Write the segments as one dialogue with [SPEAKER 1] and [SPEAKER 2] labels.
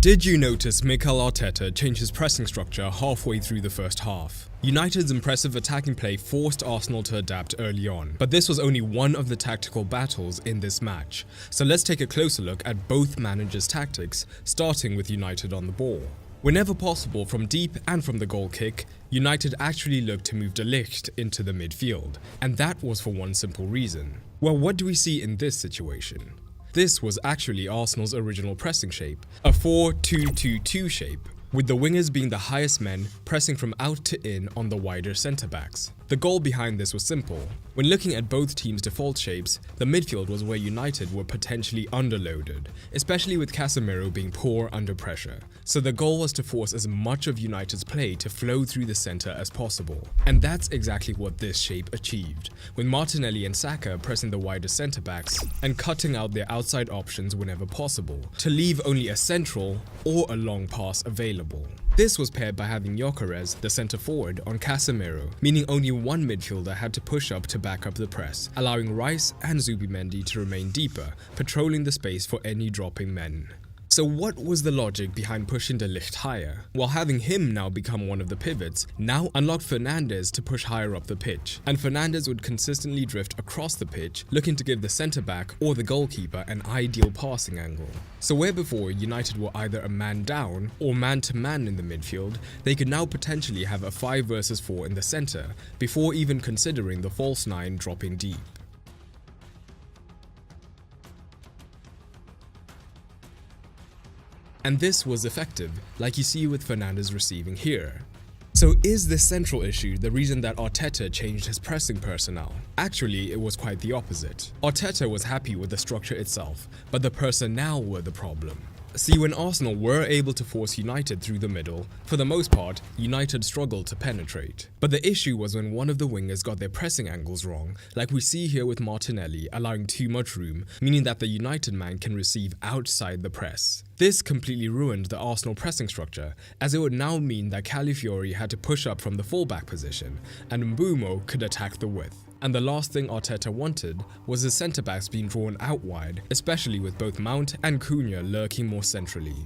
[SPEAKER 1] Did you notice Mikel Arteta changed his pressing structure halfway through the first half? United's impressive attacking play forced Arsenal to adapt early on, but this was only one of the tactical battles in this match. So let's take a closer look at both managers' tactics, starting with United on the ball. Whenever possible from deep and from the goal kick, United actually looked to move De Ligt into the midfield, and that was for one simple reason. Well, what do we see in this situation? This was actually Arsenal's original pressing shape, a 4-2-2-2 shape, with the wingers being the highest men pressing from out to in on the wider centre-backs. The goal behind this was simple. When looking at both teams' default shapes, the midfield was where United were potentially underloaded, especially with Casemiro being poor under pressure. So the goal was to force as much of United's play to flow through the centre as possible. And that's exactly what this shape achieved, with Martinelli and Saka pressing the wider centre-backs and cutting out their outside options whenever possible, to leave only a central or a long pass available. This was paired by having Gyökeres, the centre-forward, on Casemiro, meaning only one midfielder had to push up to back up the press, allowing Rice and Zubimendi to remain deeper, patrolling the space for any dropping men. So what was the logic behind pushing De Ligt higher? While having him now become one of the pivots, now unlocked Fernandes to push higher up the pitch, and Fernandes would consistently drift across the pitch, looking to give the centre-back or the goalkeeper an ideal passing angle. So where before United were either a man down or man-to-man in the midfield, they could now potentially have a 5 versus 4 in the centre, before even considering the false 9 dropping deep. And this was effective, like you see with Fernandes receiving here. So is this central issue the reason that Arteta changed his pressing personnel? Actually, it was quite the opposite. Arteta was happy with the structure itself, but the personnel were the problem. See, when Arsenal were able to force United through the middle, for the most part, United struggled to penetrate. But the issue was when one of the wingers got their pressing angles wrong, like we see here with Martinelli allowing too much room, meaning that the United man can receive outside the press. This completely ruined the Arsenal pressing structure, as it would now mean that Calafiori had to push up from the fullback position, and Mbeumo could attack the width. And the last thing Arteta wanted was the centre-backs being drawn out wide, especially with both Mount and Cunha lurking more centrally.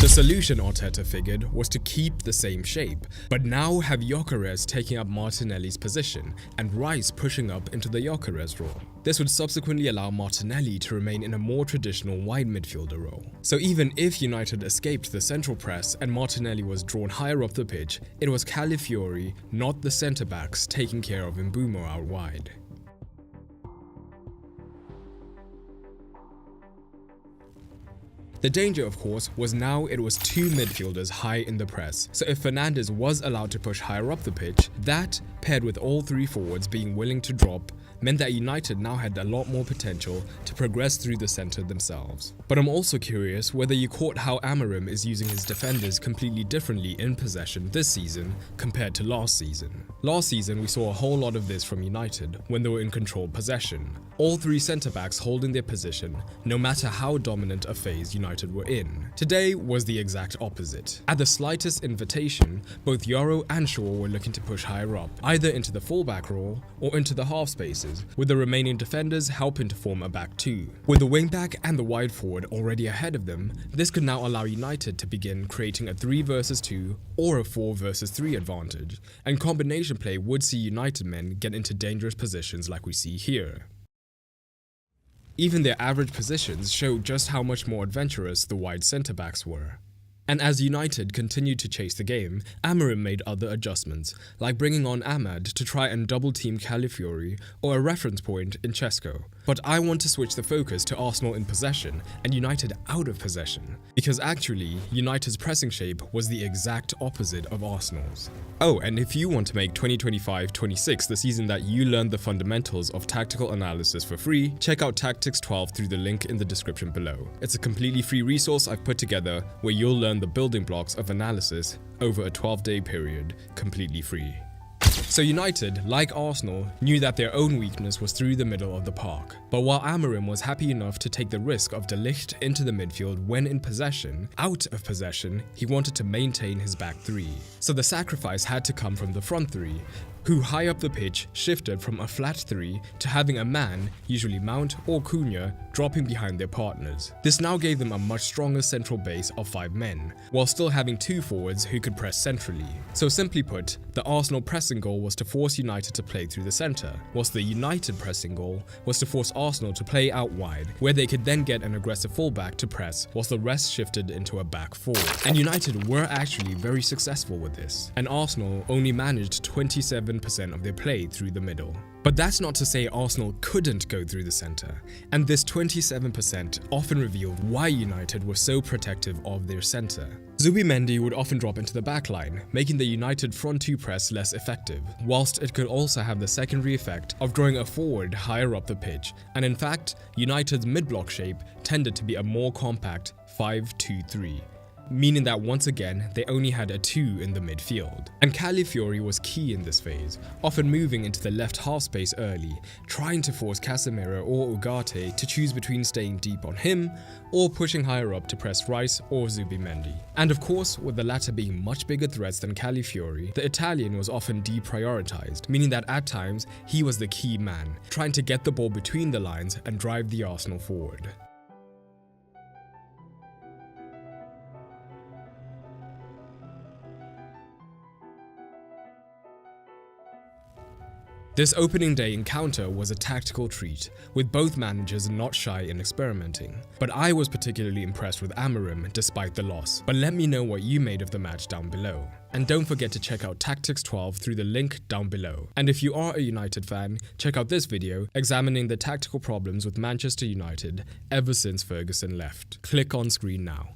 [SPEAKER 1] The solution Arteta figured was to keep the same shape, but now have Gyökeres taking up Martinelli's position and Rice pushing up into the Gyökeres role. This would subsequently allow Martinelli to remain in a more traditional wide midfielder role. So even if United escaped the central press and Martinelli was drawn higher up the pitch, it was Calafiori, not the centre-backs, taking care of Mbeumo out wide. The danger, of course, was now it was two midfielders high in the press, so if Fernandes was allowed to push higher up the pitch, that, paired with all three forwards being willing to drop, meant that United now had a lot more potential to progress through the centre themselves. But I'm also curious whether you caught how Amorim is using his defenders completely differently in possession this season compared to last season. Last season we saw a whole lot of this from United when they were in controlled possession. All three centre-backs holding their position, no matter how dominant a phase United were in. Today was the exact opposite. At the slightest invitation, both Yoro and Shaw were looking to push higher up, either into the fullback role or into the half spaces, with the remaining defenders helping to form a back two. With the wingback and the wide forward already ahead of them, this could now allow United to begin creating a 3 versus 2 or a 4 versus 3 advantage, and combination play would see United men get into dangerous positions like we see here. Even their average positions showed just how much more adventurous the wide centre-backs were. And as United continued to chase the game, Amorim made other adjustments, like bringing on Ahmad to try and double-team Calafiori or a reference point in Cesco. But I want to switch the focus to Arsenal in possession and United out of possession, because actually, United's pressing shape was the exact opposite of Arsenal's. Oh, and if you want to make 2025-26 the season that you learn the fundamentals of tactical analysis for free, check out Tactics 12 through the link in the description below. It's a completely free resource I've put together where you'll learn the building blocks of analysis over a 12-day period, completely free. So United, like Arsenal, knew that their own weakness was through the middle of the park. But while Amorim was happy enough to take the risk of De Ligt into the midfield when in possession, out of possession, he wanted to maintain his back three. So the sacrifice had to come from the front three, who high up the pitch shifted from a flat three to having a man, usually Mount or Cunha, dropping behind their partners. This now gave them a much stronger central base of 5 men, while still having 2 forwards who could press centrally. So simply put, the Arsenal pressing goal was to force United to play through the centre, whilst the United pressing goal was to force Arsenal to play out wide, where they could then get an aggressive fullback to press, whilst the rest shifted into a back 4. And United were actually very successful with this, and Arsenal only managed 27% of their play through the middle. But that's not to say Arsenal couldn't go through the centre, and this 27% often revealed why United were so protective of their centre. Zubimendi would often drop into the backline, making the United front 2 press less effective, whilst it could also have the secondary effect of drawing a forward higher up the pitch, and in fact, United's mid-block shape tended to be a more compact 5-2-3. Meaning that once again, they only had a 2 in the midfield. And Calafiori was key in this phase, often moving into the left half space early, trying to force Casemiro or Ugarte to choose between staying deep on him or pushing higher up to press Rice or Zubimendi. And of course, with the latter being much bigger threats than Calafiori, the Italian was often deprioritized, meaning that at times, he was the key man, trying to get the ball between the lines and drive the Arsenal forward. This opening day encounter was a tactical treat, with both managers not shy in experimenting. But I was particularly impressed with Amorim despite the loss. But let me know what you made of the match down below. And don't forget to check out Tactics 12 through the link down below. And if you are a United fan, check out this video examining the tactical problems with Manchester United ever since Ferguson left. Click on screen now.